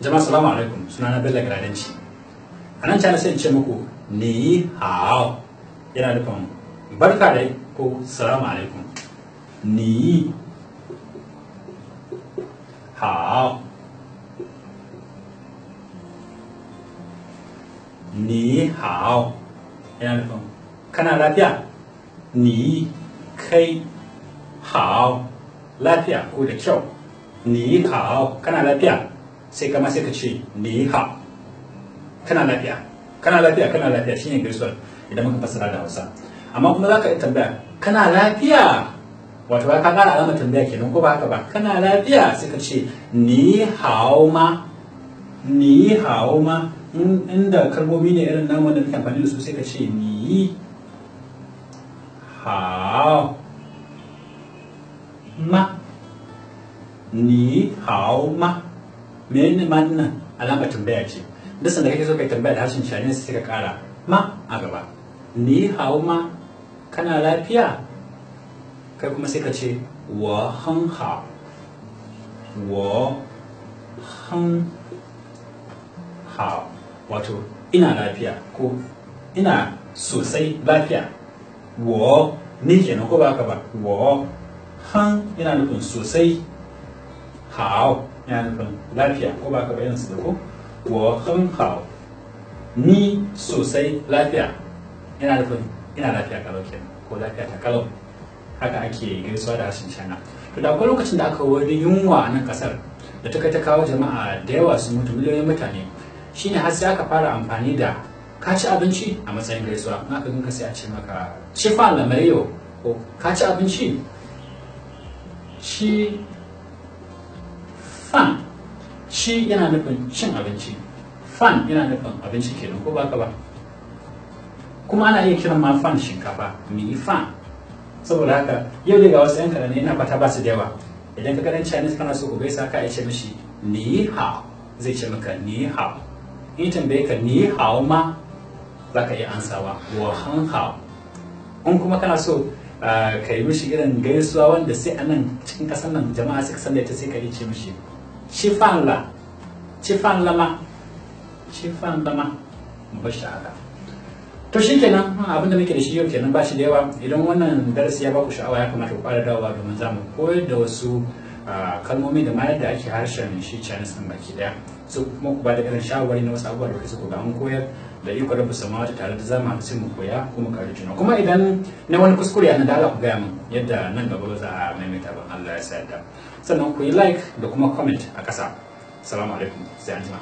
Jama'a salamu alaikum, sunana Bello Gradanci. A nan channel sai in ce muku ni hao yana nufin barka dai ko salamu alaikum. Ni hao. Ni hao yana nufin kana lafiya? Ni kai hao lafiya ko da kyau. Ni hao kana lafiya? Sai kama sai ka ce ni hao kana lafiya, kana lafiya, kana lafiya shine gaisuwar idan muka fassara da Hausa. Amma kuma za ka yi tambaya kana lafiya, wato ka ƙara alamar tambaya kenan ko ba haka ba? Kana lafiya sai ka ce ni hao ma, ni hao ma. Inda kalmomi ne irin nan wanda muke amfani da su sai ka ce ni hao ma, ni hao ma. Menene ma dinnan alamar tambaya ce. Duk sanda kake so kai tambaya da harshen Chinese sai ka kara ma a gaba. Ni hao ma, kana lafiya? Kai kuma sai ka ce wo hen hao, wo hen hao, wato ina lafiya ko ina sosai lafiya. Wo ni kenan ko ba haka ba? Wo hen yana nufin sosai, hao yana nufin lafiya ko ba haka ba, irin su da ko? Wo hen hao, ni sosai lafiya yana nufin ina lafiya kalau kenan ko lafiya ta kalau. Haka ake gaisuwa da harshen China. To da akwai lokacin da aka wani yunwa a nan kasar da ta kai ta kawo jama'a da yawa sun mutu, miliyoyin mutane. Shine har sai aka fara amfani da ka ci abinci a matsayin gaisuwa. In aka ganka sai a ce maka ci fan la mayo ko ka ci abinci. Ci fan, ci yana nufin cin abinci, fan yana nufin abinci kenan ko ba ka ba? Kuma ana iya kiran ma fan shinkafa, mi fan. Saboda haka yau dai ga wasu 'yan kaɗan ina fata ba su da yawa. Idan ka ga ɗan Chinese kana so ku gaisa ka ce mishi ni hao, zai ce maka ni hao. In tambaye ka ni hao ma, za ka iya ansawa wo hen hao. In kuma kana so ka yi mishi irin gaisuwa wanda sai a nan cikin ƙasar nan jama'a suka san da ita, sai ka iya ce mishi ci fan la, ci fan la ma, ci fan la ma. Mu bar shi haka. To shi kenan abin da muke da shi yau kenan, ba shi da yawa. Idan wannan darasi ya baku sha'awa ya kamata ku fara dawowa domin za mu koyar da wasu kalmomi da ma yadda ake harshen shi Chinese ɗin baki ɗaya. So kuma ku ba da irin shawarwari na wasu abubuwa da kuke so ku ga an koyar da iko da busama wata tare da zama sai mu koya kuma kare juna. Kuma idan na wani kuskure a nan da Allah ku gaya min yadda nan gaba za a maimaita ban Allah ya sa yadda. Sannan ku yi like da kuma comment a ƙasa. Assalamu alaikum, sai anjima.